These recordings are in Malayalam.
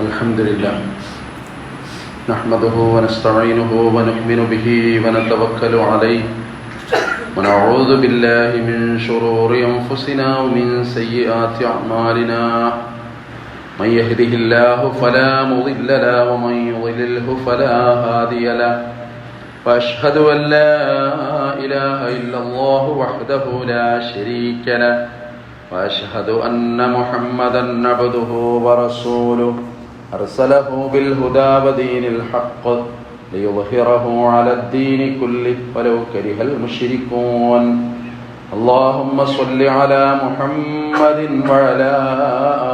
الحمد لله نحمده ونستعينه ونؤمن به ونتوكل عليه ونعوذ بالله من شرور أنفسنا ومن سيئات أعمالنا من يهده الله فلا مضل له ومن يضلله فلا هادي له وأشهد أن لا إله إلا الله وحده لا شريك له وأشهد أن محمدا عبده ورسوله أرسله بالهدى ودين الحق ليظهره على الدين كله ولو كره المشركون اللهم صل على محمد وعلى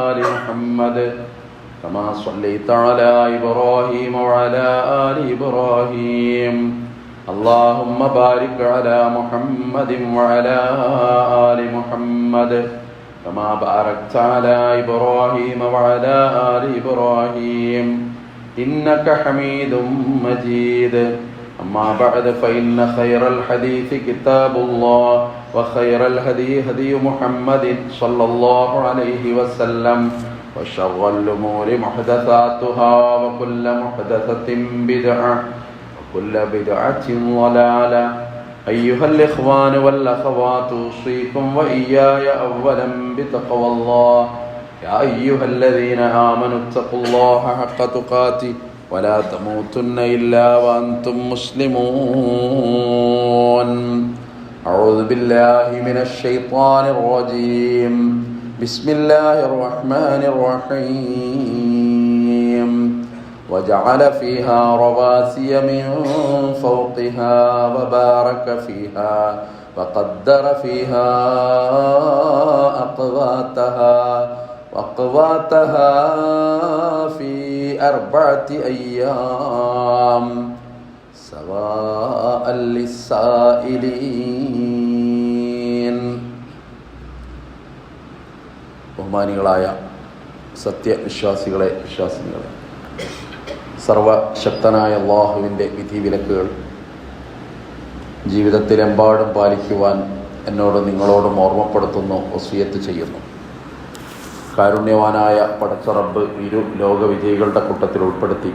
آل محمد كما صليت على إبراهيم وعلى آل إبراهيم اللهم بارك على محمد وعلى آل محمد كما باركت على إبراهيم وعلى آل إبراهيم إنك حميد مجيد أما بعد فإن خير الحديث كتاب الله وخير الهدي هدي محمد صلى الله عليه وسلم وشر الأمور محدثاتها وكل محدثة بدعة وكل بدعة ضلالة أيها الإخوان والأخوات أوصيكم وإياي أولا بتقوى الله يا أيها الذين آمنوا اتقوا الله حق تقاته ولا تموتن إلا وأنتم مسلمون أعوذ بالله من الشيطان الرجيم بسم الله الرحمن الرحيم وجعل فيها رواسي من فوقها وبارك فيها وقدر فيها أقواتها في 4 أيام سواء للسائلين. ബഹുമാനികളായ സത്യവിശ്വാസികളെ വിശ്വാസിനികളെ, സർവശക്തനായ അല്ലാഹുവിൻ്റെ വിധിവിലക്കുകൾ ജീവിതത്തിലെമ്പാടും പാലിക്കുവാൻ എന്നോട് നിങ്ങളോടും ഓർമ്മപ്പെടുത്തുന്നു, വസിയത്ത് ചെയ്യുന്നു. കാരുണ്യവാനായ പടച്ച റബ്ബ് ഇരു ലോകവിജയികളുടെ കൂട്ടത്തിൽ ഉൾപ്പെടുത്തി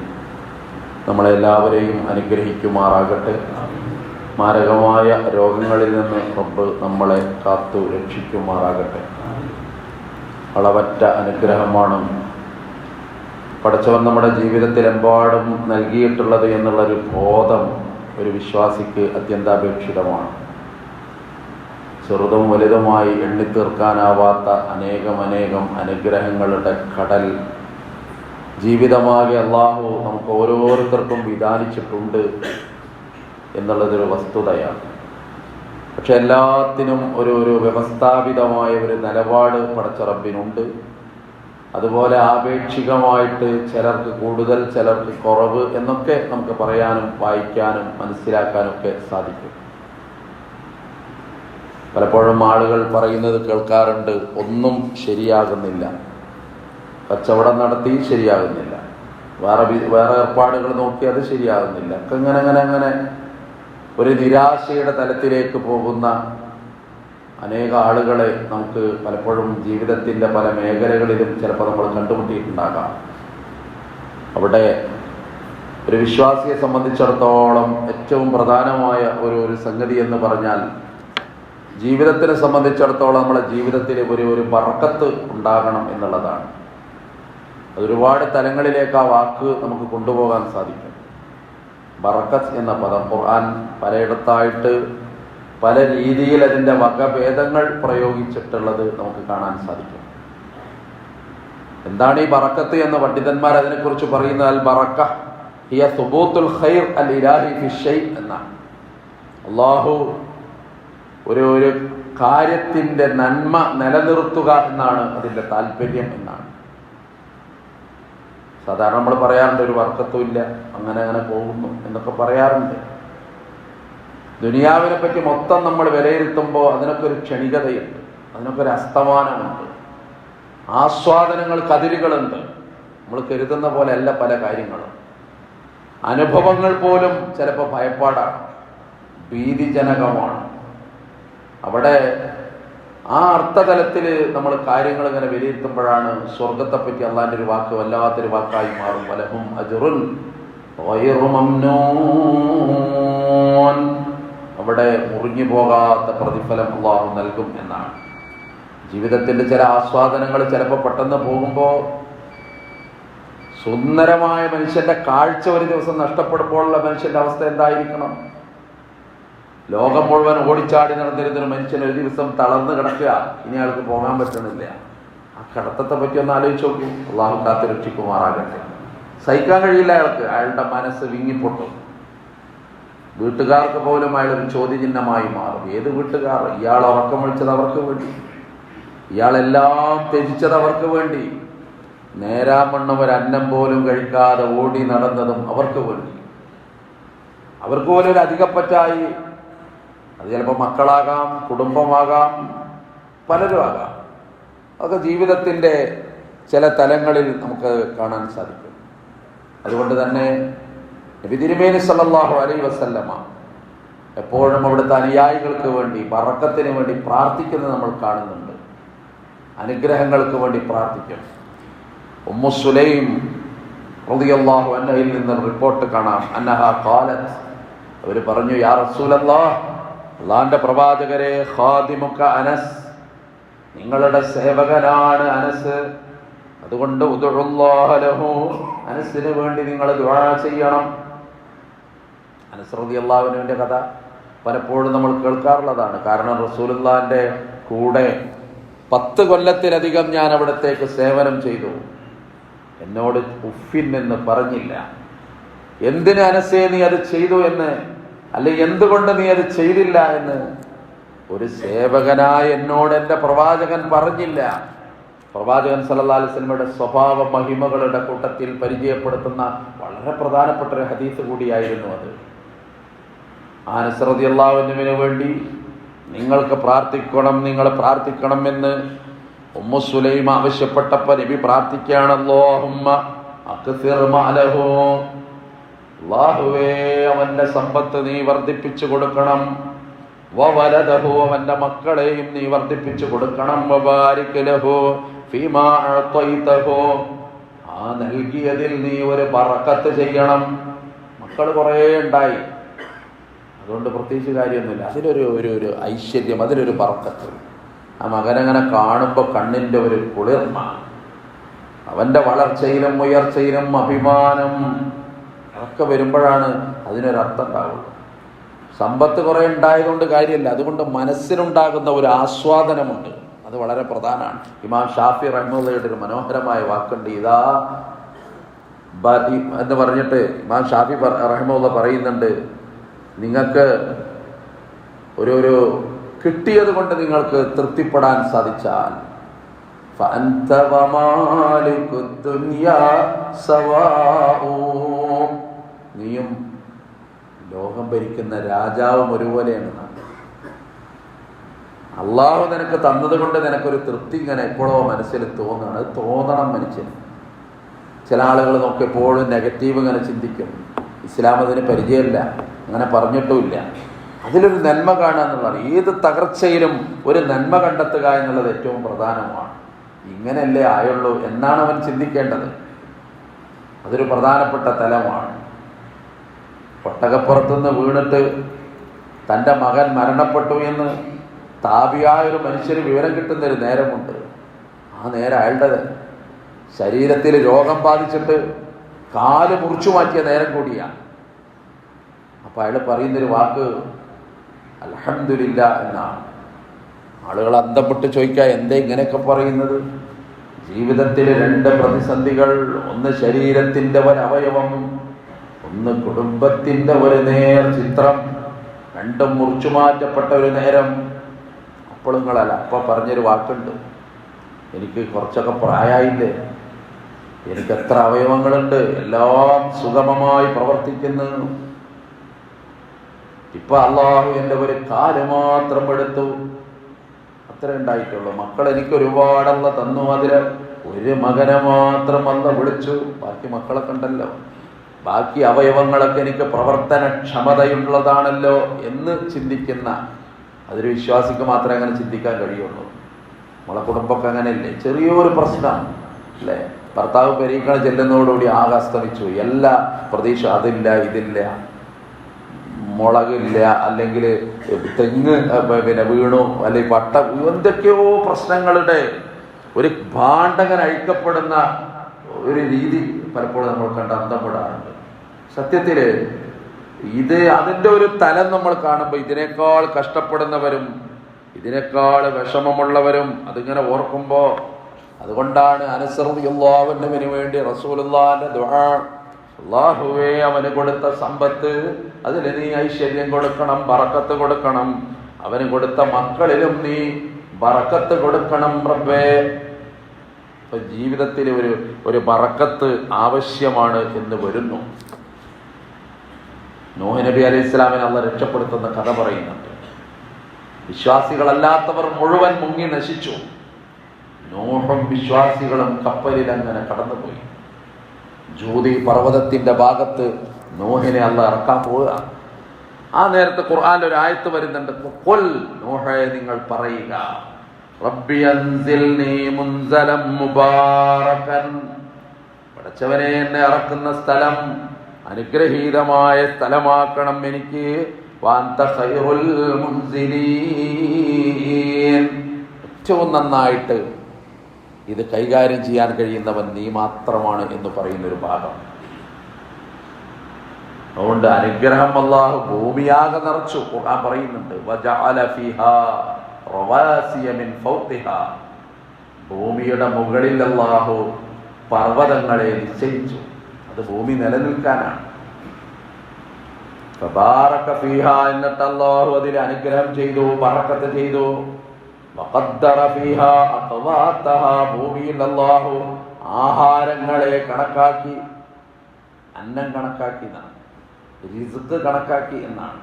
നമ്മളെല്ലാവരെയും അനുഗ്രഹിക്കുമാറാകട്ടെ. മാരകമായ രോഗങ്ങളിൽ നിന്ന് റബ്ബ് നമ്മളെ കാത്തു രക്ഷിക്കുമാറാകട്ടെ. അളവറ്റ അനുഗ്രഹമാണ് പടച്ചവൻ നമ്മുടെ ജീവിതത്തിലെമ്പാടും നൽകിയിട്ടുള്ളത് എന്നുള്ളൊരു ബോധം ഒരു വിശ്വാസിക്ക് അത്യന്താപേക്ഷിതമാണ്. ചെറുതും വലുതുമായി എണ്ണിത്തീർക്കാനാവാത്ത അനേകം അനുഗ്രഹങ്ങളുടെ കടൽ ജീവിതമാകെ അല്ലാഹു നമുക്ക് ഓരോരുത്തർക്കും വിധാനിച്ചിട്ടുണ്ട് എന്നുള്ളതൊരു വസ്തുതയാണ്. പക്ഷെ എല്ലാത്തിനും ഒരു വ്യവസ്ഥാപിതമായ ഒരു നിലപാട് പടച്ച റബ്ബിനുണ്ട്. അതുപോലെ ആപേക്ഷികമായിട്ട് ചിലർക്ക് കൂടുതൽ ചിലർക്ക് കുറവ് എന്നൊക്കെ നമുക്ക് പറയാനും വായിക്കാനും മനസ്സിലാക്കാനും ഒക്കെ സാധിക്കും. പലപ്പോഴും ആളുകൾ പറയുന്നത് കേൾക്കാറുണ്ട്, ഒന്നും ശരിയാകുന്നില്ല, കച്ചവടം നടത്തി ശരിയാകുന്നില്ല, വേറെ ഏർപ്പാടുകൾ നോക്കി അത് ശരിയാകുന്നില്ല, അങ്ങനെ ഒരു നിരാശയുടെ തലത്തിലേക്ക് പോകുന്ന അനേക ആളുകളെ നമുക്ക് പലപ്പോഴും ജീവിതത്തിൻ്റെ പല മേഖലകളിലും ചിലപ്പോൾ നമ്മൾ കണ്ടുമുട്ടിയിട്ടുണ്ടാകാം. അവിടെ ഒരു വിശ്വാസിയെ സംബന്ധിച്ചിടത്തോളം ഏറ്റവും പ്രധാനമായ ഒരു സംഗതി എന്ന് പറഞ്ഞാൽ, ജീവിതത്തിനെ സംബന്ധിച്ചിടത്തോളം നമ്മുടെ ജീവിതത്തിൽ ഒരു ബർക്കത്ത് ഉണ്ടാകണം എന്നുള്ളതാണ്. അതൊരുപാട് തലങ്ങളിലേക്ക് ആ വാക്ക് നമുക്ക് കൊണ്ടുപോകാൻ സാധിക്കും. ബർക്കത്ത് എന്ന പദം ഖുർആൻ പലയിടത്തായിട്ട് പല രീതിയിൽ അതിൻ്റെ വകഭേദങ്ങൾ പ്രയോഗിച്ചിട്ടുള്ളത് നമുക്ക് കാണാൻ സാധിക്കും. എന്താണ് ഈ ബറക്കത്ത് എന്ന് പണ്ഡിതന്മാർ അതിനെക്കുറിച്ച് പറയുന്നത്? അൽ ബറക്ക ഹിയ സുബൂത്തുൽ ഖൈർ അൽ ഇലാഹി ഫി ഷൈഅ് എന്നാണ്. അല്ലാഹു ഒരു കാര്യത്തിൻ്റെ നന്മ നിലനിർത്തുക എന്നാണ് അതിൻ്റെ താല്പര്യം എന്നാണ്. സാധാരണ നമ്മൾ പറയാറുണ്ട് ഒരു ബർക്കത്തും ഇല്ല, അങ്ങനെ പോകുന്നു എന്നൊക്കെ പറയാറുണ്ട്. ദുനിയാവിനെ പറ്റി മൊത്തം നമ്മൾ വിലയിരുത്തുമ്പോൾ അതിനൊക്കെ ഒരു ക്ഷണികതയുണ്ട്, അതിനൊക്കെ ഒരു അസ്തമാനമുണ്ട്, ആസ്വാദനങ്ങൾക്ക് അതിരുകളുണ്ട്. നമ്മൾ കരുതുന്ന പോലെ അല്ല പല കാര്യങ്ങളും. അനുഭവങ്ങൾ പോലും ചിലപ്പോൾ ഭയപ്പാടാണ്, ഭീതിജനകമാണ്. അവിടെ ആ അർത്ഥതലത്തിൽ നമ്മൾ കാര്യങ്ങൾ ഇങ്ങനെ വിലയിരുത്തുമ്പോഴാണ് സ്വർഗത്തെപ്പറ്റി അള്ളാഹിന്റെ ഒരു വാക്ക് വല്ലാത്തൊരു വാക്കായി മാറും. വലഹും അജ്റുൻ ഗൈറു മംനൂൻ. അവിടെ മുറിഞ്ഞു പോകാത്ത പ്രതിഫലം അള്ളാഹു നൽകും എന്നാണ്. ജീവിതത്തിന്റെ ചില ആസ്വാദനങ്ങൾ ചിലപ്പോൾ പെട്ടെന്ന് പോകുമ്പോൾ സുന്ദരമായ മനുഷ്യന്റെ കാഴ്ച ഒരു ദിവസം നഷ്ടപ്പെടുമ്പോഴുള്ള മനുഷ്യന്റെ അവസ്ഥ എന്തായിരിക്കണം? ലോകം മുഴുവൻ ഓടിച്ചാടി നടന്നിരുന്നൊരു മനുഷ്യൻ ഒരു ദിവസം തളർന്നു കിടക്കുക, ഇനി അയാൾക്ക് പോകാൻ പറ്റണില്ല. ആ കിടത്തത്തെ പറ്റി ഒന്ന് ആലോചിച്ച് നോക്കൂ. അള്ളാഹു കാത്ത് രക്ഷിക്കുമാറാകട്ടെ. സഹിക്കാൻ കഴിയില്ല അയാൾക്ക്. അയാളുടെ മനസ്സ് വിങ്ങിപ്പൊട്ടും. വീട്ടുകാർക്ക് പോലും അയാൾ ഒരു ചോദ്യചിഹ്നമായി മാറും. ഏത് വീട്ടുകാർ? ഇയാൾ ഉറക്കം വിളിച്ചത് അവർക്ക് വേണ്ടി, ഇയാളെല്ലാം ത്യജിച്ചത് അവർക്ക് വേണ്ടി, നേരാമണ്ണം ഒരു അന്നം പോലും കഴിക്കാതെ ഓടി നടന്നതും അവർക്ക് വേണ്ടി. അവർക്ക് പോലും ഒരു അധികപ്പറ്റായി. അത് ചിലപ്പോൾ മക്കളാകാം, കുടുംബമാകാം, പലരും ആകാം. അതൊക്കെ ജീവിതത്തിൻ്റെ ചില തലങ്ങളിൽ നമുക്ക് കാണാൻ സാധിക്കും. അതുകൊണ്ട് തന്നെ നബി തിരുമേനി സല്ലല്ലാഹു അലൈഹി വസല്ലമ എപ്പോഴും അവിടുത്തെ അനുയായികൾക്ക് വേണ്ടി, ബറക്കത്തിന് വേണ്ടി പ്രാർത്ഥിക്കുന്നത് നമ്മൾ കാണുന്നുണ്ട്. അനുഗ്രഹങ്ങൾക്ക് വേണ്ടി പ്രാർത്ഥിക്കും. ഉമ്മു സുലൈം റളിയല്ലാഹു അൻഹയിൽ നിന്ന് റിപ്പോർട്ട് കാണാം. അന്നഹ ഖാലത്ത്, അവർ പറഞ്ഞു, യാ റസൂലല്ലാഹ്, അല്ലാഹുവിന്റെ പ്രവാചകരെ, ഖാദിമുക അനസ്, നിങ്ങളുടെ സേവകനാണ് അനസ്. അതുകൊണ്ട് ഉദ്ഉല്ലാഹ ലഹു, അനസിന് വേണ്ടി നിങ്ങൾ ദുആ ചെയ്യണം. അനസ് റളിയല്ലാഹു അൻഹുവിന്റെ കഥ പലപ്പോഴും നമ്മൾ കേൾക്കാറുള്ളതാണ്. കാരണം റസൂലുള്ളാഹിന്റെ കൂടെ 10 കൊല്ലത്തിലധികം ഞാൻ അവിടത്തേക്ക് സേവനം ചെയ്തു. എന്നോട് ഉഫിൻ എന്ന് പറഞ്ഞില്ല. എന്തിന് അനസേ നീ അത് ചെയ്തു എന്ന്, അല്ലെങ്കിൽ എന്തുകൊണ്ട് നീ അത് ചെയ്തില്ല എന്ന് ഒരു സേവകനായ എന്നോട് എൻ്റെ പ്രവാചകൻ പറഞ്ഞില്ല. പ്രവാചകൻ സല്ലല്ലാഹു അലൈഹി വസല്ലമയുടെ സ്വഭാവ മഹിമകളുടെ കൂട്ടത്തിൽ പരിചയപ്പെടുത്തുന്ന വളരെ പ്രധാനപ്പെട്ട ഒരു ഹദീസ് കൂടിയായിരുന്നു അത്. അനസ് റളിയല്ലാഹു അൻഹുവിന് വേണ്ടി നിങ്ങൾക്ക് പ്രാർത്ഥിക്കണം, നിങ്ങൾ പ്രാർത്ഥിക്കണം എന്ന് ഉമ്മു സുലൈം ആവശ്യപ്പെട്ടപ്പോൾ നബി പ്രാർത്ഥിക്കുകയാണ്, അല്ലാഹുമ്മ അക്സിർ മാലഹു, അല്ലാഹുവേ അവന്റെ സമ്പത്ത് നീ വർദ്ധിപ്പിച്ചു കൊടുക്കണം, വവലദഹു, അവന്റെ മക്കളെയും നീ വർദ്ധിപ്പിച്ചു കൊടുക്കണം, വബാരിക് ലഹു ഫീമാ അഅതൈതഹു, ആ നൽകിയതിൽ നീ ഒരു ബറക്കത്ത് ചെയ്യണം. മക്കൾ കുറേ ഉണ്ടായി, അതുകൊണ്ട് പ്രത്യേകിച്ച് കാര്യമൊന്നുമില്ല. അതിലൊരു ഒരു ഐശ്വര്യം, അതിലൊരു ബറക്കത്ത്. ആ മകനങ്ങനെ കാണുമ്പോൾ കണ്ണിൻ്റെ ഒരു കുളിർമ, അവൻ്റെ വളർച്ചയിലും ഉയർച്ചയിലും അഭിമാനം ഒക്കെ വരുമ്പോഴാണ് അതിനൊരർത്ഥം ഉണ്ടാവുള്ളൂ. സമ്പത്ത് കുറേ ഉണ്ടായതുകൊണ്ട് കാര്യമില്ല, അതുകൊണ്ട് മനസ്സിനുണ്ടാകുന്ന ഒരു ആസ്വാദനമുണ്ട്. അത് വളരെ പ്രധാനമാണ്. ഇമാം ഷാഫി റഹ്മത്തുള്ളാഹിയുടെ ഒരു മനോഹരമായ വാക്കുണ്ട്, ഇതാ എന്ന് പറഞ്ഞിട്ട് ഇമാം ഷാഫി റഹ്മത്തുള്ളാഹി പറയുന്നുണ്ട്, നിങ്ങൾക്ക് ഒരു കിട്ടിയത് കൊണ്ട് നിങ്ങൾക്ക് തൃപ്തിപ്പെടാൻ സാധിച്ചാൽ ഫഅൻത വമാലികുദ് ദുനിയാ സവാഉ, നീയും ലോകം ഭരിക്കുന്ന രാജാവും ഒരുപോലെയാണ്. അള്ളാഹു നിനക്ക് തന്നത് കൊണ്ട് നിനക്കൊരു തൃപ്തി ഇങ്ങനെ എപ്പോഴോ മനസ്സിൽ തോന്നണം. അത് തോന്നണം മനുഷ്യന്. ചില ആളുകൾ നോക്കി എപ്പോഴും നെഗറ്റീവ് ഇങ്ങനെ ചിന്തിക്കും. ഇസ്ലാം അതിന് പരിചയമില്ല, അങ്ങനെ പറഞ്ഞിട്ടുമില്ല. അതിലൊരു നന്മ കാണുക എന്നുള്ളതാണ്. ഏത് തകർച്ചയിലും ഒരു നന്മ കണ്ടെത്തുക എന്നുള്ളത് ഏറ്റവും പ്രധാനമാണ്. ഇങ്ങനെയല്ലേ ആയുള്ളൂ എന്നാണ് അവൻ ചിന്തിക്കേണ്ടത്. അതൊരു പ്രധാനപ്പെട്ട തലമാണ്. ഒട്ടകപ്പുറത്തുനിന്ന് വീണിട്ട് തൻ്റെ മകൻ മരണപ്പെട്ടു എന്ന് താപിയായൊരു മനുഷ്യന് വിവരം കിട്ടുന്നൊരു നേരമുണ്ട്. ആ നേരം അയാളുടെ ശരീരത്തിൽ രോഗം ബാധിച്ചിട്ട് കാല് മുറിച്ചു മാറ്റിയ നേരം കൂടിയാണ്. അപ്പം അയാൾ പറയുന്നൊരു വാക്ക് അൽഹംദുലില്ലാ എന്നാണ്. ആളുകൾ അന്തം വിട്ട് ചോദിക്കുക, എന്തേ ഇങ്ങനെയൊക്കെ പറയുന്നത്? ജീവിതത്തിൽ 2 പ്രതിസന്ധികൾ, ഒന്ന് ശരീരത്തിൻ്റെ ഒരവയവം, ഒന്ന് കുടുംബത്തിൻ്റെ ഒരു നേർ ചിത്രം, രണ്ടും മുറിച്ചു മാറ്റപ്പെട്ട ഒരു നേരം. അപ്പോൾ നിങ്ങളല്ല, അപ്പം പറഞ്ഞൊരു വാക്കുണ്ട്, എനിക്ക് കുറച്ചൊക്കെ പ്രായമായില്ലേ, എനിക്ക് എത്ര അവയവങ്ങളുണ്ട്, എല്ലാം സുഗമമായി പ്രവർത്തിക്കുന്നു. ഇപ്പൊ അള്ളാഹു എൻ്റെ ഒരു കാല് മാത്രം എടുത്തു, അത്ര ഉണ്ടായിട്ടുള്ളൂ. മക്കൾ എനിക്ക് ഒരുപാടല്ല തന്നു, അതിൽ ഒരു മകനെ മാത്രം അല്ല വിളിച്ചു, ബാക്കി മക്കളൊക്കെ ഉണ്ടല്ലോ, ബാക്കി അവയവങ്ങളൊക്കെ എനിക്ക് പ്രവർത്തനക്ഷമതയുള്ളതാണല്ലോ എന്ന് ചിന്തിക്കുന്ന അതൊരു വിശ്വാസിക്ക് മാത്രമേ അങ്ങനെ ചിന്തിക്കാൻ കഴിയുള്ളൂ. നമ്മളെ കുടുംബമൊക്കെ അങ്ങനെയല്ലേ, ചെറിയൊരു പ്രശ്നം അല്ലേ, ഭർത്താവ് പെരീക്കണ ചെല്ലുന്നതോടുകൂടി ആകെ അസ്തമിച്ചു, എല്ലാ പ്രതീക്ഷ, അതില്ല ഇതില്ല, മുളകില്ല, അല്ലെങ്കിൽ തെങ്ങ് വീണു, അല്ലെങ്കിൽ പട്ട, എന്തൊക്കെയോ പ്രശ്നങ്ങളുടെ ഒരു ഭാണ്ഡകൻ അഴിക്കപ്പെടുന്ന ഒരു രീതി പലപ്പോഴും നമ്മൾ കണ്ട് അന്തപ്പെടാറുണ്ട്. സത്യത്തിൽ അതിൻ്റെ ഒരു തലം നമ്മൾ കാണുമ്പോൾ ഇതിനേക്കാൾ കഷ്ടപ്പെടുന്നവരും ഇതിനേക്കാൾ വിഷമമുള്ളവരും അതിങ്ങനെ ഓർക്കുമ്പോൾ, അതുകൊണ്ടാണ് അനസ് റളിയല്ലാഹു അൻഹുവിന് വേണ്ടി റസൂലുള്ളാഹിന്റെ ദുആ, അല്ലാഹുവേ അവന് കൊടുത്ത സമ്പത്ത് അതിൽ നീ ഐശ്വര്യം കൊടുക്കണം, ബറക്കത്ത് കൊടുക്കണം, അവന് കൊടുത്ത മക്കളിലും നീ ബറക്കത്ത് കൊടുക്കണം റബ്ബേ. ജീവിതത്തിൽ ഒരു ബറക്കത്ത് ആവശ്യമാണ് എന്ന് വരുന്നു. നൂഹ് നബി അലൈഹി ഇസ്ലാമിനെ അള്ളാഹ് രക്ഷപ്പെടുത്തുന്ന കഥ പറയുന്നുണ്ട്. വിശ്വാസികളല്ലാത്തവർ മുഴുവൻ മുങ്ങി നശിച്ചു. നൂഹും വിശ്വാസികളും കപ്പലിൽ അങ്ങനെ കടന്നുപോയി. ജൂദി പർവ്വതത്തിന്റെ ഭാഗത്ത് നൂഹിനെ അള്ളാഹ് ഇറക്കാൻ പോവുക. ആ നേരത്തെ ഖുർആനിൽ ഒരു ആയത്ത് വരുന്നുണ്ട്, ഖുൽ നൂഹേ നിങ്ങൾ പറയുക, റബ്ബി അൻസിൽനി മുൻസലം മുബാറകൻ, പടച്ചവനെ എന്നെ ഇറക്കുന്ന സ്ഥലം അനുഗ്രഹീതമായ സ്ഥലമാക്കണം എനിക്ക്, വഅൻത ഖൈറുൽ മുൻസിലീൻ, ഏറ്റവും നന്നായിട്ട് ഇത് കൈകാര്യം ചെയ്യാൻ കഴിയുന്നവൻ നീ മാത്രമാണ് എന്ന് പറയുന്നൊരു ഭാഗം. അതുകൊണ്ട് അനുഗ്രഹം അല്ലാഹു ഭൂമിയാകെ നിറച്ചു. ഖുർആൻ പറയുന്നുണ്ട്, വജഅല ഫീഹാ റവാസിയ മിൻ ഫൗഖിഹാ, ഭൂമിയുടെ മുകളിൽ അല്ലാഹു പർവ്വതങ്ങളെ നിശ്ചയിച്ചു. അത് ഭൂമി നിലനിൽക്കാനാണ്. ഫബാറക ഫീഹാ, എന്നിട്ട് അല്ലാഹു അതിൽ അനുഗ്രഹം ചെയ്തു, ബറക്കത്ത് ചെയ്തു. വഖദ്ദറ ഫീഹാ അഖ്വാതഹാ, ഭൂമിയിൽ അല്ലാഹു ആഹാരങ്ങളെ കണക്കാക്കി, അന്നം കണക്കാക്കി എന്നാണ്, റിസ്ക് കണക്കാക്കി എന്നാണ്.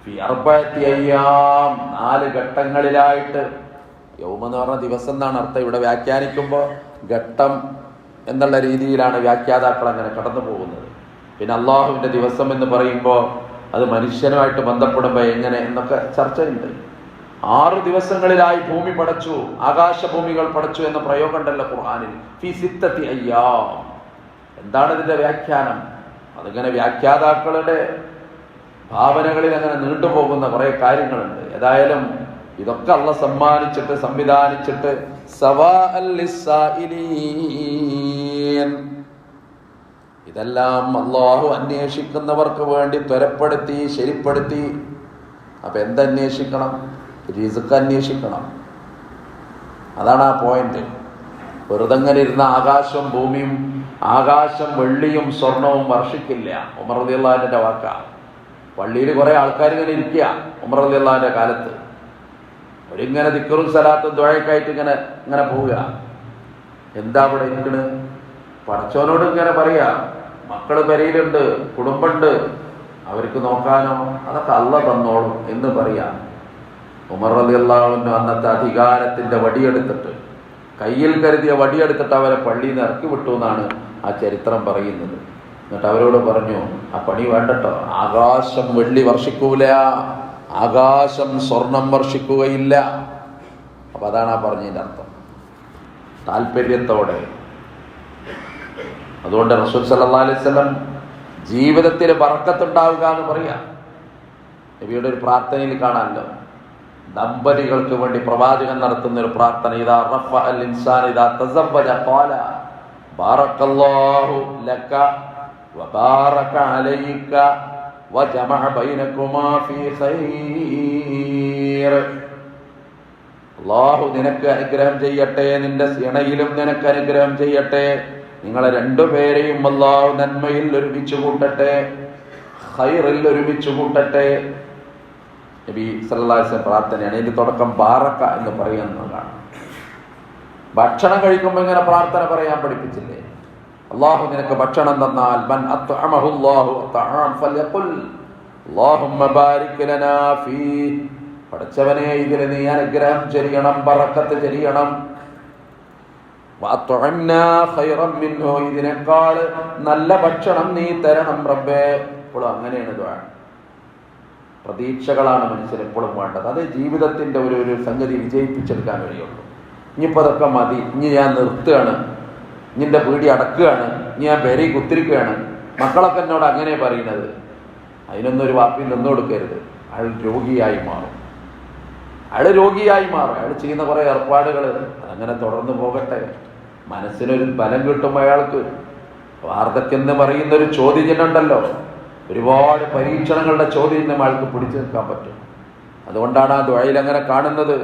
ഫി അർബഅത്തി അയ്യാം, 4 ഘട്ടങ്ങളിലായിട്ട്. യൗമ എന്ന് പറഞ്ഞ ദിവസം എന്നാണ് അർത്ഥം. ഇവിടെ വ്യാഖ്യാനിക്കുമ്പോൾ ഘട്ടം എന്നുള്ള രീതിയിലാണ് വ്യാഖ്യാതാക്കൾ അങ്ങനെ കടന്നു പോകുന്നത്. പിന്നെ അള്ളാഹുവിൻ്റെ ദിവസം എന്ന് പറയുമ്പോൾ അത് മനുഷ്യനുമായിട്ട് ബന്ധപ്പെടുമ്പോൾ എങ്ങനെ എന്നൊക്കെ ചർച്ചയുണ്ട്. 6 ദിവസങ്ങളിലായി ഭൂമി പടച്ചു, ആകാശഭൂമികൾ പടച്ചു എന്ന പ്രയോഗം ഉണ്ടല്ലോ ഖുർആനിൽ. ഫി സിത്തത്തി അയ്യാം, എന്താണ് ഇതിന്റെ വ്യാഖ്യാനം? അതിങ്ങനെ വ്യാഖ്യാതാക്കളുടെ ഭാവനകളിൽ അങ്ങനെ നീണ്ടുപോകുന്ന കുറെ കാര്യങ്ങളുണ്ട്. ഏതായാലും ഇതൊക്കെ അള്ളാഹ് സമ്മാനിച്ചിട്ട് സംവിധാനിച്ചിട്ട് സവാഅൽ ലിസ്സായിലീൻ, ഇതെല്ലാം അള്ളാഹു അന്വേഷിക്കുന്നവർക്ക് വേണ്ടി ത്വരപ്പെടുത്തി, ശരിപ്പെടുത്തി. അപ്പൊ എന്തന്വേഷിക്കണം? റിസ്ക് അന്വേഷിക്കണം. അതാണ് ആ പോയിന്റ്. വെറുതെങ്ങനെ ഇരുന്ന ആകാശം ഭൂമിയും, ആകാശം വെള്ളിയും സ്വർണവും വർഷിക്കില്ല. ഉമർ റളിയല്ലാഹുവിന്റെ വാക്കാ. പള്ളിയിൽ കുറെ ആൾക്കാർ ഇങ്ങനെ ഇരിക്കുക ഉമർ റളിയല്ലാഹുവിന്റെ കാലത്ത്. അവരിങ്ങനെ ദിക്റും സലാത്തും ദുആയൊക്കെയായിട്ട് ഇങ്ങനെ പോവുക. എന്താ ഇവിടെ ഇരിക്കണ്? പടച്ചോനോട് ഇങ്ങനെ പറയാ, മക്കള് പെരയിലുണ്ട്, കുടുംബമുണ്ട്, അവർക്ക് നോക്കാനോ, അതൊക്കെ അള്ളാഹ് തന്നോളും എന്ന് പറയാ. ഉമർ റളിയല്ലാഹു അൻഹു അന്നത്തെ അധികാരത്തിന്റെ വടിയെടുത്തിട്ട്, കയ്യിൽ കരുതിയ വടിയെടുത്തിട്ട് അവരെ പള്ളിയിൽ നിന്ന് ഇറക്കി വിട്ടു എന്നാണ് ആ ചരിത്രം പറയുന്നത്. എന്നിട്ട് അവരോട് പറഞ്ഞു, ആ പണി വേണ്ടട്ടോ, ആകാശം വെള്ളി വർഷിക്കൂല, ആകാശം സ്വർണം വർഷിക്കുകയില്ല. അപ്പൊ അതാണ് ആ പറഞ്ഞതിന്റെ അർത്ഥം, താല്പര്യത്തോടെ. അതുകൊണ്ട് റസൂൽ സല്ലല്ലാഹു അലൈഹി വസല്ലം ജീവിതത്തിൽ ബറക്കത്തുണ്ടാവുക എന്ന് പറയാം. നബിയുടെ ഒരു പ്രാർത്ഥനയിൽ കാണാമല്ലോ, ദമ്പതികൾക്ക് വേണ്ടി പ്രവാചകൻ നടത്തുന്ന ഒരു പ്രാർത്ഥന. ഇദാ റഫഅൽ ഇൻസാൻ ഇദാ തസവ്വജ ഖാല ബാറക്കല്ലാഹു ലക വബാറക അലൈക വജമഅ ബൈനകുമാ ഫീ ഖൈർ. അല്ലാഹു നിനക്ക് അനുഗ്രഹം ചെയ്യട്ടെ, നിന്റെ ഇണയിലും നിനക്ക് അനുഗ്രഹം ചെയ്യട്ടെ, നിങ്ങളെ രണ്ടുപേരെയും അല്ലാഹു നന്മയിൽ ഒരുമിച്ച് കൂട്ടട്ടെ, ഖൈറിൽ ഒരുമിച്ച് കൂട്ടട്ടെ. നബി സല്ലല്ലാഹു അലൈഹി വസല്ലം പ്രാർത്ഥനയാണ്. ഇതിന്റെ തുടക്കം ബാറക്ക എന്ന് പറയുന്നതാണ്. ഭക്ഷണം കഴിക്കുമ്പോൾ ഇങ്ങനെ പ്രാർത്ഥന പറയാൻ പഠിപ്പിച്ചില്ലേ? അല്ലാഹു നിനക്ക് ഭക്ഷണം തന്നാൽ, മൻ അത്അമഹു അല്ലാഹു തആം ഫൽയഖുൽ അല്ലാഹുമ്മ ബാരിക് ലനാ ഫീ, പടച്ചവനെ ഇതിൽ നീ അനുഗ്രഹം ചൊരിയണം, ബറക്കത്ത് ചൊരിയണം. വഅത്അംനാ ഖൈറൻ മിൻഹു, ഇതിനേക്കാൾ നല്ല ഭക്ഷണം നീ തരണം റബ്ബേ. അപ്പോൾ അങ്ങനെയാണ് ദുആ. പ്രതീക്ഷകളാണ് മനുഷ്യൻ എപ്പോഴും വേണ്ടത്. അതേ ജീവിതത്തിൻ്റെ ഒരു സംഗതി വിജയിപ്പിച്ചെടുക്കാൻ കഴിയുള്ളൂ. ഇനിയിപ്പോൾ അതൊക്കെ മതി, ഇനി ഞാൻ നിർത്തുകയാണ്, ഇനിൻ്റെ പീടി അടക്കുകയാണ്, ഇനി ഞാൻ പെരി കുത്തിരിക്കുകയാണ്, മക്കളൊക്കെ എന്നോട് അങ്ങനെ പറയുന്നത്, അതിനൊന്നും ഒരു വാപ്പി നിന്നു കൊടുക്കരുത്. അയാൾ രോഗിയായി മാറും. അയാൾ ചെയ്യുന്ന കുറേ ഏർപ്പാടുകൾ അതങ്ങനെ തുടർന്ന് പോകട്ടെ. മനസ്സിനൊരു ബലം കിട്ടുമ്പോൾ അയാൾക്ക് വാർദ്ധക്യം എന്ന് പറയുന്നൊരു ചോദ്യചിഹ്നമുണ്ടല്ലോ, ഒരുപാട് പരീക്ഷണങ്ങളുടെ ചോദ്യം അയാൾക്ക് പിടിച്ചു നിൽക്കാൻ പറ്റും. അതുകൊണ്ടാണ് ആ ദുആയിൽ അങ്ങനെ കാണുന്നത്,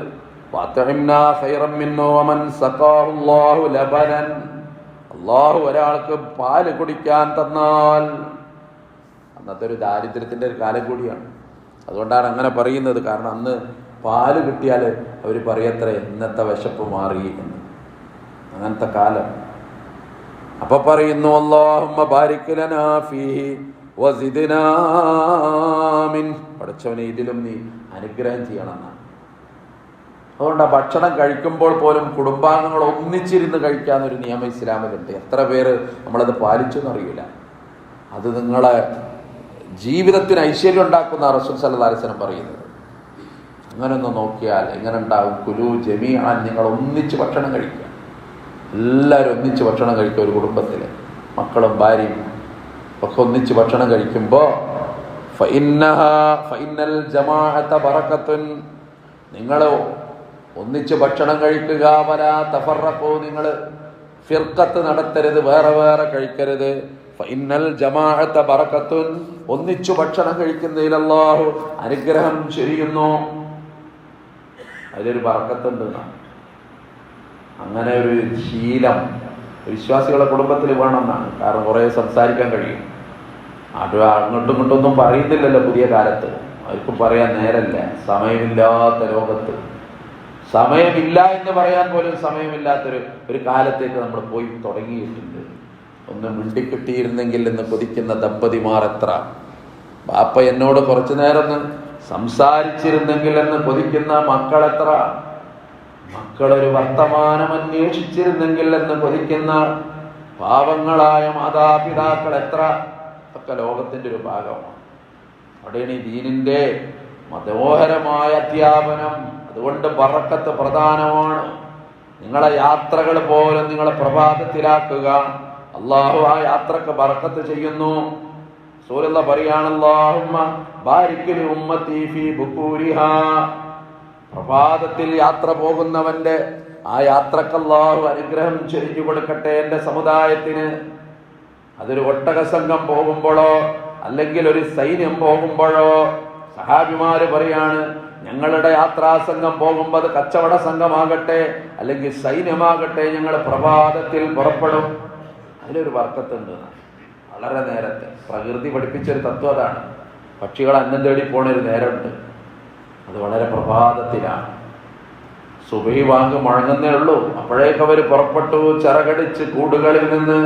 അള്ളാഹു ഒരാൾക്ക് പാല് കുടിക്കാൻ തന്നാൽ, അന്നത്തെ ഒരു ദാരിദ്ര്യത്തിൻ്റെ ഒരു കാലം കൂടിയാണ്. അതുകൊണ്ടാണ് അങ്ങനെ പറയുന്നത്. കാരണം അന്ന് പാല് കിട്ടിയാൽ അവർ പറയത്ര ഇന്നത്തെ വിശപ്പ് മാറി എന്ന്, അങ്ങനത്തെ കാലം. അപ്പൊ പറയുന്നു, അല്ലാഹുമ്മ ബാരിക് ലനാ ഫീഹി വസിദ്നാ മിൻ, പടച്ചവനെ ഇതിലും നീ അനുഗ്രഹം ചെയ്യണമെന്നാണ്. അതുകൊണ്ട് ഭക്ഷണം കഴിക്കുമ്പോൾ പോലും കുടുംബാംഗങ്ങൾ ഒന്നിച്ചിരുന്ന് കഴിക്കാന്നൊരു നിയമം ഇസ്ലാമിലുണ്ട്. എത്ര പേര് നമ്മളത് പാലിച്ചു എന്നറിയില്ല. അത് നിങ്ങളെ ജീവിതത്തിന് ഐശ്വര്യം ഉണ്ടാക്കുന്ന റസൂൽ സല്ലല്ലാഹു അലൈഹി വസല്ലം പറയുന്നത്. അങ്ങനെ ഒന്ന് നോക്കിയാൽ എങ്ങനെ ഉണ്ടാകും? കുലു ജമീഅൻ, നിങ്ങൾ ഒന്നിച്ച് ഭക്ഷണം കഴിക്കുക, എല്ലാവരും ഒന്നിച്ച് ഭക്ഷണം കഴിക്കുക. ഒരു കുടുംബത്തിൽ മക്കളും ഭാര്യയും ഒക്കെ ഒന്നിച്ച് ഭക്ഷണം കഴിക്കുമ്പോൾ ഫഇന്നൽ ജമാഅത ബറകത്തുൻ, നിങ്ങൾ ഒന്നിച്ച് ഭക്ഷണം കഴിക്കുക. വലാ തഫറഖു, നിങ്ങൾ ഫിർഖത്ത് നടത്തരുത്, വേറെ വേറെ കഴിക്കരുത്. ഫഇന്നൽ ജമാഅത ബറകത്തുൻ, ഒന്നിച്ചു ഭക്ഷണം കഴിക്കുന്നതിൽ അല്ലാഹു അനുഗ്രഹം ചൊരിയുന്നു, അതിലൊരു ബറക്കത്തുണ്ട്. അങ്ങനെ ഒരു ശീലം വിശ്വാസികളുടെ കുടുംബത്തിൽ വേണമെന്നാണ്. കാരണം കുറേ സംസാരിക്കാൻ കഴിയും. അത് അങ്ങോട്ടും ഇങ്ങോട്ടൊന്നും പറയുന്നില്ലല്ലോ പുതിയ കാലത്ത്, അവർക്കും പറയാൻ നേരല്ല. സമയമില്ലാത്ത ലോകത്ത്, സമയമില്ല എന്ന് പറയാൻ പോലും സമയമില്ലാത്തൊരു കാലത്തേക്ക് നമ്മൾ പോയി തുടങ്ങിയിട്ടുണ്ട്. ഒന്ന് മിണ്ടിക്കിട്ടിയിരുന്നെങ്കിൽ എന്ന് കൊതിക്കുന്ന ദമ്പതിമാർ എത്ര, ബാപ്പ എന്നോട് കുറച്ചു നേരം ഒന്ന് സംസാരിച്ചിരുന്നെങ്കിൽ എന്ന് കൊതിക്കുന്ന മക്കളെത്ര, മക്കളൊരു വർത്തമാനം അന്വേഷിച്ചിരുന്നെങ്കിൽ എന്ന് കൊതിക്കുന്ന പാവങ്ങളായ മാതാപിതാക്കൾ എത്ര, ഒക്കെ ലോകത്തിൻ്റെ ഒരു ഭാഗമാണ്. അവിടെയാണ് ഈ ദീനിൻ്റെ മനോഹരമായ അധ്യാപനം. അതുകൊണ്ട് ബറക്കത്ത് പ്രധാനമാണ്. നിങ്ങളെ യാത്രകൾ പോലും നിങ്ങളെ പ്രഭാതത്തിലാക്കുക. അള്ളാഹു ആ യാത്രക്ക് ബറക്കത്ത് ചെയ്യുന്നു. റസൂലുള്ളാഹി പറയാണ്, അല്ലാഹുമ്മ ബാരിക് ലി ഉമ്മത്തി ഫീ ബുകൂരിഹാ, പ്രഭാതത്തിൽ യാത്ര പോകുന്നവന്റെ ആ യാത്രക്ക് അല്ലാഹു അനുഗ്രഹം ചൊരിഞ്ഞു കൊടുക്കട്ടെ എൻ്റെ സമുദായത്തിന്. അതൊരു ഒട്ടക സംഘം പോകുമ്പോഴോ അല്ലെങ്കിൽ ഒരു സൈന്യം പോകുമ്പോഴോ, സഹാബിമാര് പറയാണ്, ഞങ്ങളുടെ യാത്രാസംഘം പോകുമ്പോൾ അത് കച്ചവട സംഘമാകട്ടെ അല്ലെങ്കിൽ സൈന്യമാകട്ടെ, ഞങ്ങൾ പ്രഭാതത്തിൽ പുറപ്പെടും. അതിലൊരു ബർക്കത്തുണ്ട്. വളരെ നേരത്തെ പ്രകൃതി പഠിപ്പിച്ചൊരു തത്വം അതാണ്. പക്ഷികൾ അന്നം തേടി പോണൊരു നേരമുണ്ട്, അത് വളരെ പ്രഭാതത്തിലാണ്. സുബഹി വാങ്ങി മുഴങ്ങുന്നേ ഉള്ളൂ, അപ്പോഴേക്ക് അവർ പുറപ്പെട്ടു. ചിറകടിച്ച് കൂടുകളിൽ നിന്ന്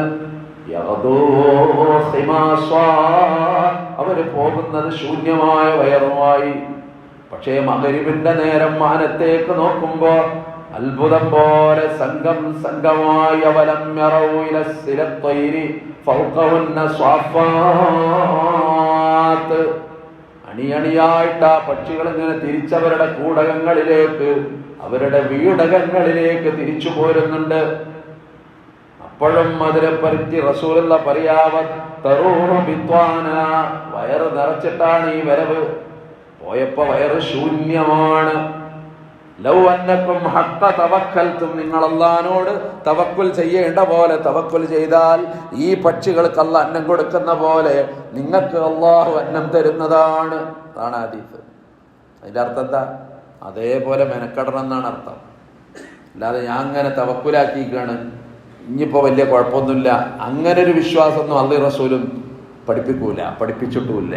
അവര് പോകുന്നത് ശൂന്യമായ വയറുമായി. പക്ഷേ മഗ്‌രിബിന്റെ നേരം മാനത്തേക്ക് നോക്കുമ്പോ അത്ഭുതം പോലെ സംഘം സംഘമായി അവലം യറൗ ഇല സിലത്വൈരി ഫൗഖഹുന്ന സ്വാഫാത്ത്, അണിയണിയായിട്ട് ആ പക്ഷികൾ ഇങ്ങനെ തിരിച്ചവരുടെ കൂടകങ്ങളിലേക്ക്, അവരുടെ വീടകങ്ങളിലേക്ക് തിരിച്ചു പോരുന്നുണ്ട്. അപ്പോഴും അതിനെപ്പറ്റി റസൂലുള്ളാഹി വയറ് നിറച്ചിട്ടാണ് ഈ വരവ്. പോയപ്പോ വയറ് ശൂന്യമാണ്. ലൗ അന്നക്കും ഹഖ്ഖ തവക്കൽതും, നിങ്ങൾ അല്ലാഹുവിനോട് തവക്കുൽ ചെയ്യേണ്ട പോലെ തവക്കുൽ ചെയ്താൽ ഈ പക്ഷികൾക്ക് അല്ലാഹ് അന്നം കൊടുക്കുന്ന പോലെ നിങ്ങൾക്ക് അല്ലാഹു അന്നം തരുന്നതാണ്. അതാണ് ഹദീസ്. അതിന്റെ അർത്ഥം എന്താ? അതേപോലെ മെനക്കെടണം എന്നാണ് അർത്ഥം. അല്ലാതെ ഞാൻ അങ്ങനെ തവക്കുലാക്കിയിരിക്കുകയാണ്, ഇനിയിപ്പോൾ വലിയ കുഴപ്പമൊന്നുമില്ല, അങ്ങനെ ഒരു വിശ്വാസമൊന്നും അള്ളാഹു റസൂലും പഠിപ്പിക്കൂല, പഠിപ്പിച്ചിട്ടുമില്ല.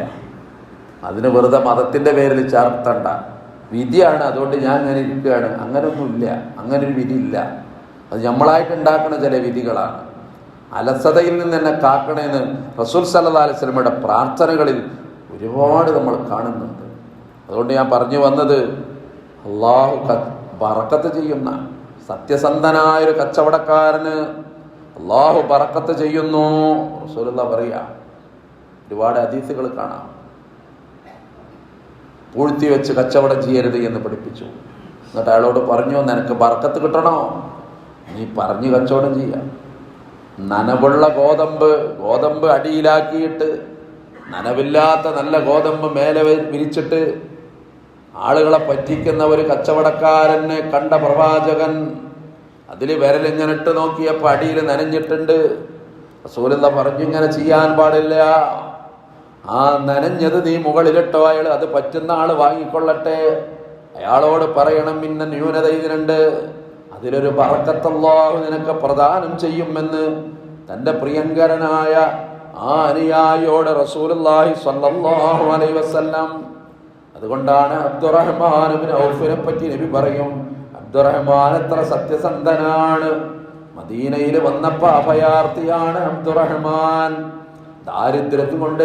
അതിന് വെറുതെ മതത്തിൻ്റെ പേരിൽ ചേർത്തണ്ട. വിധിയാണ്, അതുകൊണ്ട് ഞാൻ അങ്ങനെ ഇരിക്കുകയാണ്, അങ്ങനെയൊന്നുമില്ല. അങ്ങനെ ഒരു വിധി ഇല്ല. അത് നമ്മളായിട്ട് ഉണ്ടാക്കുന്ന ചില വിധികളാണ്. അലസതയിൽ നിന്ന് തന്നെ കാക്കണേന്ന് റസൂൽ സല്ലല്ലാഹു അലൈഹി വസല്ലമയുടെ പ്രാർത്ഥനകളിൽ ഒരുപാട് നമ്മൾ കാണുന്നുണ്ട്. അതുകൊണ്ട് ഞാൻ പറഞ്ഞു വന്നത്, അള്ളാഹു ബറക്കത്ത് ചെയ്യുന്ന സത്യസന്ധനായൊരു കച്ചവടക്കാരന് അള്ളാഹു ബറക്കത്ത് ചെയ്യുന്നു. റസൂലുള്ളാഹി പറയാ, ഒരുപാട് ഹദീസുകൾ കാണാം. പൂഴ്ത്തി വെച്ച് കച്ചവടം ചെയ്യരുത് എന്ന് പഠിപ്പിച്ചു. എന്നിട്ട് അയാളോട് പറഞ്ഞു, നിനക്ക് ബർക്കത്ത് കിട്ടണോ, നീ പറഞ്ഞ് കച്ചവടം ചെയ്യാം. നനവുള്ള ഗോതമ്പ് അടിയിലാക്കിയിട്ട് നനവില്ലാത്ത നല്ല ഗോതമ്പ് മേലെ വിരിച്ചിട്ട് ആളുകളെ പറ്റിക്കുന്ന ഒരു കച്ചവടക്കാരനെ കണ്ട പ്രവാചകൻ അതിൽ വിരലിങ്ങനെ ഇട്ട് നോക്കിയപ്പോൾ അടിയിൽ നനഞ്ഞിട്ടുണ്ട്. റസൂലുള്ള പറഞ്ഞു, ഇങ്ങനെ ചെയ്യാൻ പാടില്ല. ആ നനഞ്ഞത് നീ മുകളിലിട്ടോ, അയാൾ അത് പറ്റുന്ന ആള് വാങ്ങിക്കൊള്ളട്ടെ. അയാളോട് പറയണം, ഇന്ന ന്യൂനത ഇതിനുണ്ട്, അതിലൊരു ബറക്കത്ത് അല്ലാഹു നിനക്ക് പ്രദാനം ചെയ്യുമെന്ന് തന്റെ പ്രിയങ്കരനായ ആ അനുയായിയോട് റസൂലുള്ളാഹി സ്വല്ലല്ലാഹു അലൈഹി വസല്ലം. അതുകൊണ്ടാണ് അബ്ദുറഹ്മാൻ ഇബ്നു ഔഫിനെ പറ്റി നബി പറയും, അബ്ദുറഹ്മാൻ എത്ര സത്യസന്ധനാണ്. മദീനയിൽ വന്നപ്പോ അഭയാർത്ഥിയാണ് അബ്ദുറഹ്മാൻ. ദാരിദ്ര്യം കൊണ്ട്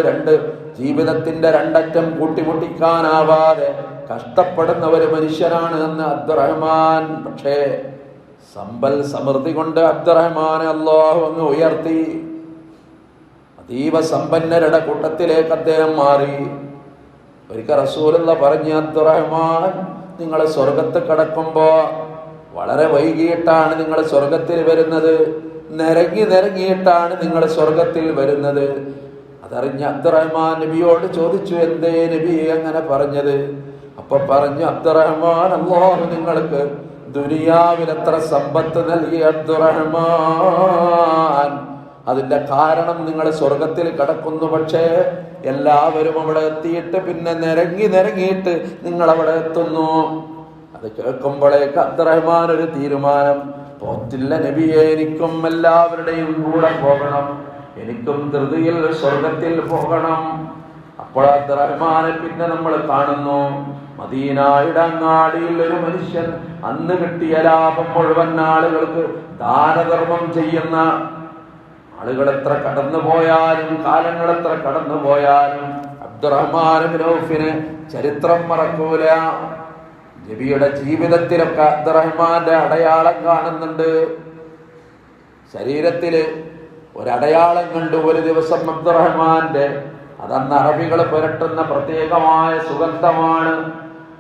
ജീവിതത്തിന്റെ രണ്ടറ്റം കൂട്ടിമുട്ടിക്കാനാവാതെ കഷ്ടപ്പെടുന്ന ഒരു മനുഷ്യനാണ് എന്ന് അബ്ദുറഹ്മാൻ. പക്ഷേ സമ്പൽ സമൃദ്ധി കൊണ്ട് അബ്ദുറഹ്മാനെ അല്ലാഹു അങ്ങ് ഉയർത്തി. അതീവ സമ്പന്നരുടെ കൂട്ടത്തിലേക്ക് അദ്ദേഹം മാറി. ഒരിക്കൽ റസൂലുള്ള പറഞ്ഞു, അബ്ദുറഹ്മാൻ, നിങ്ങൾ സ്വർഗത്ത് കടക്കുമ്പോ വളരെ വൈകിയിട്ടാണ് നിങ്ങൾ സ്വർഗത്തിൽ വരുന്നത്, നിരങ്ങിയിട്ടാണ് നിങ്ങൾ സ്വർഗത്തിൽ വരുന്നത്. അതറിഞ്ഞ അബ്ദുറഹ്മാൻ നബിയോട് ചോദിച്ചു, എന്തേ നബി അങ്ങനെ പറഞ്ഞത്? അപ്പൊ പറഞ്ഞു, അബ്ദുറഹ്മാൻ, അല്ലാഹു നിങ്ങൾക്ക് ദുനിയാവിൽ എത്ര സമ്പത്ത് നൽകി അബ്ദുറഹ്മാൻ, അതിന്റെ കാരണം നിങ്ങൾ സ്വർഗത്തിൽ കടക്കുന്നു. പക്ഷേ എല്ലാവരും അവിടെ എത്തിയിട്ട് പിന്നെ നിരങ്ങിയിട്ട് നിങ്ങൾ അവിടെ എത്തുന്നു. അത് കേൾക്കുമ്പോഴേക്ക് അബ്ദുറഹ്മാൻ ഒരു തീരുമാനം, പോത്തില്ല നബിയെ, എനിക്കും എല്ലാവരുടെയും കൂടെ പോകണം, എനിക്കും ധൃതിയിൽ സ്വർഗത്തിൽ പോകണം. അപ്പോൾ അബ്ദുറഹ്മാനെ പിന്നെ നമ്മൾ കാണുന്നു, മദീനയുടെ അങ്ങാടിയിൽ ഒരു മനുഷ്യൻ അന്ന് കിട്ടിയ ലാഭം മുഴുവൻ ആളുകൾക്ക് ദാനധർമ്മം ചെയ്യുന്ന ആളുകൾ എത്ര കടന്നുപോയാലും കാലങ്ങൾ എത്ര കടന്നുപോയാലും അബ്ദുറഹ്മാൻ ഇബ്നു ഔഫിന് ചരിത്രം മറക്കൂല. നബിയുടെ ജീവിതത്തിലൊക്കെ അബ്ദുറഹ്മാന്റെ അടയാളം കാണുന്നുണ്ട്. ശരീരത്തില് ഒരടയാളം കണ്ടു. ഒരു ദിവസം അബ്ദുറഹ്മാന്റെ, അതന്ന് അറബികൾ പുരട്ടുന്ന പ്രത്യേകമായ സുഗന്ധമാണ്.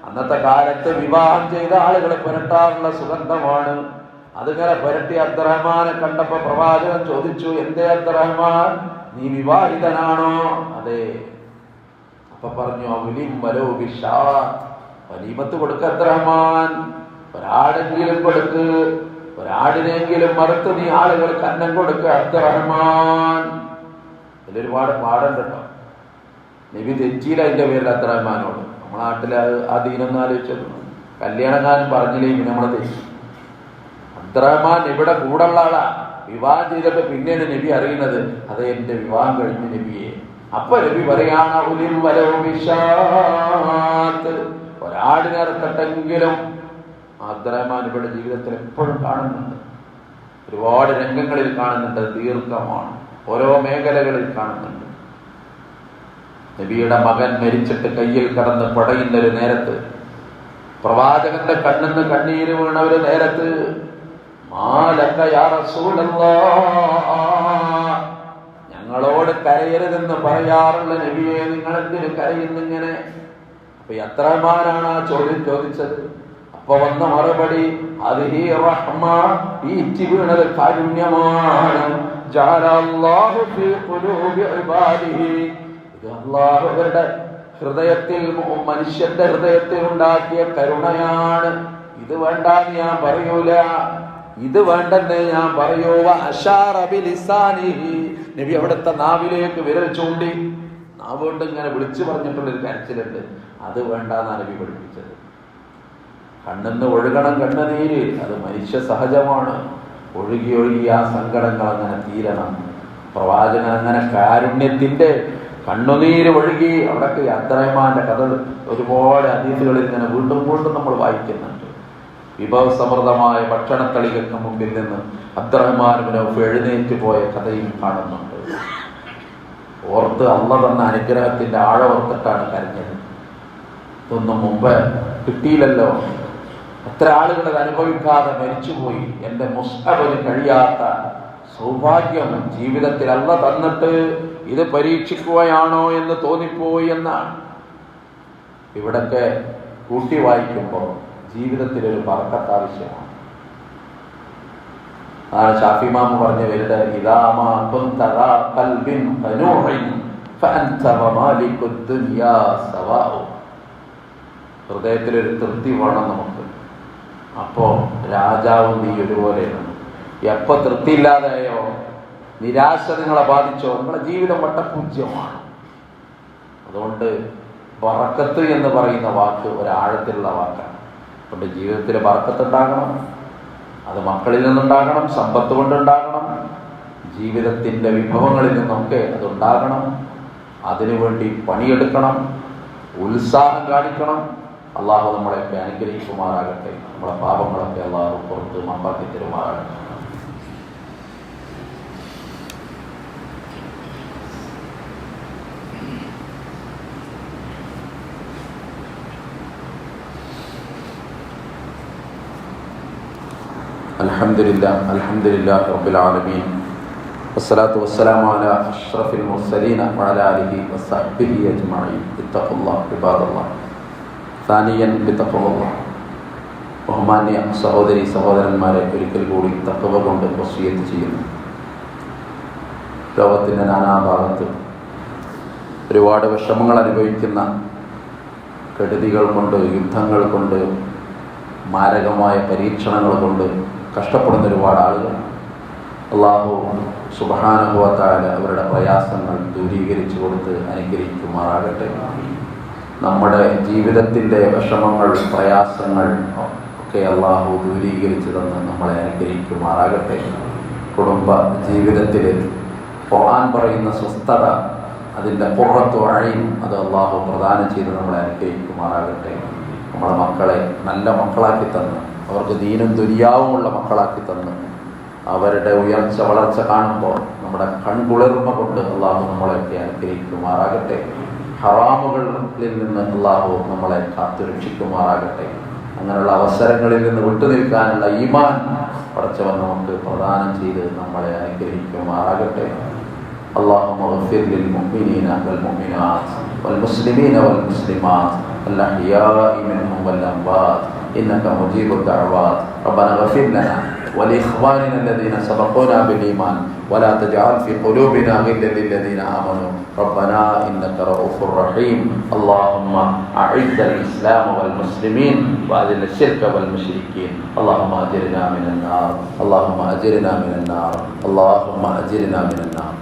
അന്നത്തെ കാലത്ത് വിവാഹം ചെയ്ത ആളുകൾ പുരട്ടാറുള്ള സുഗന്ധമാണ്. അതിങ്ങനെ പുരട്ടി അബ്ദുറഹ്മാനെ കണ്ടപ്പോ പ്രവാചകൻ ചോദിച്ചു, എന്തേ അബ്ദുറഹ്മാൻ, നീ വിവാഹിതനാണോ? അതെ. അപ്പൊ പറഞ്ഞു, വലീമത്ത് കൊടുക്ക അബ്ദുറഹ്മാൻ, ഒരാടെങ്കിലും കൊടുക്ക്, ഒരാടിനെങ്കിലും മറുത്ത് നീ ആളുകൾക്ക് അന്നം കൊടുക്ക അബ്ദുറഹ്മാൻ. ഇതിലൊരുപാട് പാടുണ്ട് കേട്ടോ. നബി തെറ്റിയില്ല അതിന്റെ പേരിൽ അബ്ദുറഹ്മാനോട്. നമ്മളെ നാട്ടില് ആ ദീനൊന്നും ആലോചിച്ചു, കല്യാണക്കാരൻ പറഞ്ഞില്ലേ പിന്നെ നമ്മളെ തെറ്റി. അബ്ദുറഹ്മാൻ ഇവിടെ കൂടുള്ള ആളാ. വിവാഹം ചെയ്തിട്ട് പിന്നീട് നബി അറിയുന്നത്, അത് എന്റെ വിവാഹം കഴിഞ്ഞു നബിയെ. അപ്പൊ നബി പറയാണ്, ഒരാടിനറുത്തെങ്കിലും. അബ്ദുറഹ്മാൻ ഇവിടെ ജീവിതത്തിൽ എപ്പോഴും കാണുന്നുണ്ട്, ഒരുപാട് രംഗങ്ങളിൽ കാണുന്നുണ്ട്, ദീർഘമാണ്, ഓരോ മേഖലകളിൽ കാണുന്നുണ്ട്. നബിയുടെ മകൻ മരിച്ചിട്ട് കയ്യിൽ കടന്ന് പടയുന്ന ഒരു നേരത്ത്, പ്രവാചകന്റെ കണ്ണിന്ന് കണ്ണീര് വീണ ഒരു നേരത്ത്, ഞങ്ങളോട് കരയരുതെന്ന് പറയാറുള്ള നബിയെ, നിങ്ങൾ എന്തിനു കരയുന്നിങ്ങനെ? അപ്പൊ അബ്ദുറഹ്മാനാണ് ആ ചോദ്യം ചോദിച്ചത്. അപ്പൊ വന്ന മറുപടി, അതിഹി റഹ്മ, ഈ ഇറ്റി വീണത് കാരുണ്യമാണ്. ജഅലല്ലാഹു ഫീ ഖുലൂബി ഇബാദിഹി, ഇത് അല്ലാഹുവിന്റെ ഹൃദയത്തിൽ, മനുഷ്യന്റെ ഹൃദയത്തിൽ ഉണ്ടാക്കിയ കരുണയാണ്. ഇത് വേണ്ടാന്ന് ഞാൻ പറയൂല, ഇത് വേണ്ടെന്ന് ഞാൻ പറയൂ. അശാറ ബിലിസാനിഹി, നബി അവിടുത്തെ നാവിലേക്ക് വിരൽ ചൂണ്ടി. നാവ് കൊണ്ട് ഇങ്ങനെ വിളിച്ചു പറഞ്ഞിട്ടുള്ളൊരു കരച്ചിലുണ്ട്, അത് വേണ്ടാന്നാണ് നബി പഠിപ്പിച്ചത്. കണ്ണിന്ന് ഒഴുകണം കണ്ണുനീര്, അത് മനുഷ്യ സഹജമാണ്. ഒഴുകി ആ സങ്കടങ്ങൾ അങ്ങനെ തീരണം. പ്രവാചകൻ അങ്ങനെ കാരുണ്യത്തിന്റെ കണ്ണുനീര് ഒഴുകി. അവിടൊക്കെ അബ്ദുറഹ്മാന്റെ കഥ ഒരുപാട് ഹദീസുകളിൽ ഇങ്ങനെ വീണ്ടും നമ്മൾ വായിക്കുന്നുണ്ട്. വിഭവസമൃദ്ധമായ ഭക്ഷണത്തളികൾക്ക് മുമ്പിൽ നിന്ന് അബ്ദുറഹ്മാൻ ഇബ്നു ഔഫ് എഴുന്നേറ്റ് പോയ കഥയും കാണുന്നുണ്ട്. ഓർത്ത് അള്ള തന്ന അനുഗ്രഹത്തിന്റെ ആഴോർത്തിട്ടാണ് കരഞ്ഞത്. ഇതൊന്നും മുമ്പ് കിട്ടിയില്ലല്ലോ. എത്ര ആളുകൾ അത് അനുഭവിക്കാതെ മരിച്ചുപോയി. എൻ്റെ മുസ്തബിന് കഴിയാത്ത സൗഭാഗ്യം ജീവിതത്തിൽ അള്ള തന്നിട്ട് ഇത് പരീക്ഷിക്കുകയാണോ എന്ന് തോന്നിപ്പോയി എന്നാണ്. ഇവിടൊക്കെ കൂട്ടി വായിക്കുമ്പോൾ ജീവിതത്തിലൊരു ബർക്കത്ത് ആവശ്യമാണ്. ആണ് ഷാഫി ഇമാം പറഞ്ഞ വലുത് ഇദാമാ കുൻത റാ ഖൽബിൻ ഖനൂഇൻ ഫഅൻത വമാലികുദ് ദുനിയാ സവാഉ. ഹൃദയത്തിലൊരു തൃപ്തി വേണം നമുക്ക്. അപ്പോൾ രാജാവും നീ ഒരുപോലെയാണ്. എപ്പോൾ തൃപ്തിയില്ലാതെയോ, നിരാശ നിങ്ങളെ ബാധിച്ചോ, നിങ്ങളുടെ ജീവിതം വട്ടപൂജ്യമാണ്. അതുകൊണ്ട് ബറക്കത്ത് എന്ന് പറയുന്ന വാക്ക് ഒരാഴത്തിലുള്ള വാക്കാണ്. അതുകൊണ്ട് ജീവിതത്തിൽ ബറക്കത്ത് ഉണ്ടാകണം. അത് മക്കളിൽ നിന്നുണ്ടാകണം, സമ്പത്ത് കൊണ്ടുണ്ടാകണം, ജീവിതത്തിൻ്റെ വിഭവങ്ങളിൽ നിന്നൊക്കെ അതുണ്ടാകണം. അതിനുവേണ്ടി പണിയെടുക്കണം, ഉത്സാഹം കാണിക്കണം. അള്ളാഹു നമ്മളെയൊക്കെ അനുഗ്രഹിക്കുമാറാകട്ടെ. നമ്മളെ പാപങ്ങളൊക്കെ അള്ളാഹു പുറത്ത് മാപ്പാക്കി തരുമാറാകട്ടെ. അൽഹംദുലില്ലാഹി റബ്ബിൽ ആലമീൻ വസ്സലാത്തു വസ്സലാമു അലാ അഷ്റഫിൽ മുർസലീന വഅലാ ആലിഹി വസ്സഹ്ബിഹി അജ്മഈൻ. ഇത്തഖുല്ലാഹ് ഇബാദല്ലാഹ്. സാനിയൻ ബിത്തഖ്വല്ലാഹ്. ബഹുമാന്യ സഹോദരി സഹോദരന്മാരെ, ഒരിക്കൽ കൂടി തഖ്വ കൊണ്ട് വസിയത്ത് ചെയ്യുന്നു. ലോകത്തിൻ്റെ നാനാഭാഗത്ത് ഒരുപാട് വിഷമങ്ങൾ അനുഭവിക്കുന്ന, കെടുതികൾ കൊണ്ട്, യുദ്ധങ്ങൾ കൊണ്ട്, മാരകമായ പരീക്ഷണങ്ങൾ കൊണ്ട് കഷ്ടപ്പെടുന്ന ഒരുപാട് ആളുകൾ. അല്ലാഹു സുബ്ഹാനഹു വ തആല അവരുടെ പ്രയാസങ്ങൾ ദൂരീകരിച്ചു കൊടുത്ത് അനുഗ്രഹിക്കുമാറാകട്ടെ. നമ്മുടെ ജീവിതത്തിൻ്റെ വിഷമങ്ങൾ, പ്രയാസങ്ങൾ ഒക്കെ അല്ലാഹു ദൂരീകരിച്ചു തന്ന് നമ്മളെ അനുഗ്രഹിക്കുമാറാകട്ടെ. കുടുംബ ജീവിതത്തിൽ ഖുർആൻ പറയുന്ന സ്വസ്ഥത, അതിൻ്റെ ഖുർറത്തു അഈൻ, അത് അല്ലാഹു പ്രദാനം ചെയ്ത് നമ്മളെ അനുഗ്രഹിക്കുമാറാകട്ടെ. നമ്മളെ മക്കളെ നല്ല മക്കളാക്കി തന്ന്, അവർക്ക് ദീനും ദുനിയാവുമുള്ള മക്കളാക്കി തന്ന്, അവരുടെ ഉയർച്ച വളർച്ച കാണുമ്പോൾ നമ്മുടെ കൺകുളിർമ കൊണ്ട് അള്ളാഹു നമ്മളെയൊക്കെ അനുഗ്രഹിക്കുമാറാകട്ടെ. ഹറാമുകളിൽ നിന്ന് അള്ളാഹു നമ്മളെ കാത്തുരക്ഷിക്കുമാറാകട്ടെ. അങ്ങനെയുള്ള അവസരങ്ങളിൽ നിന്ന് വിട്ടുനിൽക്കാനുള്ള ഈമാൻ പടച്ചവൻ നമുക്ക് പ്രദാനം ചെയ്ത് നമ്മളെ അനുഗ്രഹിക്കുമാറാകട്ടെ. اللهم اغفر للمؤمنين والمؤمنات والمسلمين والمسلمات الأحياء منهم والأموات إنك مجيب الدعوات. ربنا اغفر لنا ولإخواننا الذين سبقونا بالإيمان ولا تجعل في قلوبنا غلا للذين آمنوا ربنا إنك رؤوف رحيم. اللهم أعز الإسلام والمسلمين وأذل الشرك والمشركين. اللهم أجرنا من النار، اللهم أجرنا من النار، اللهم أجرنا من النار.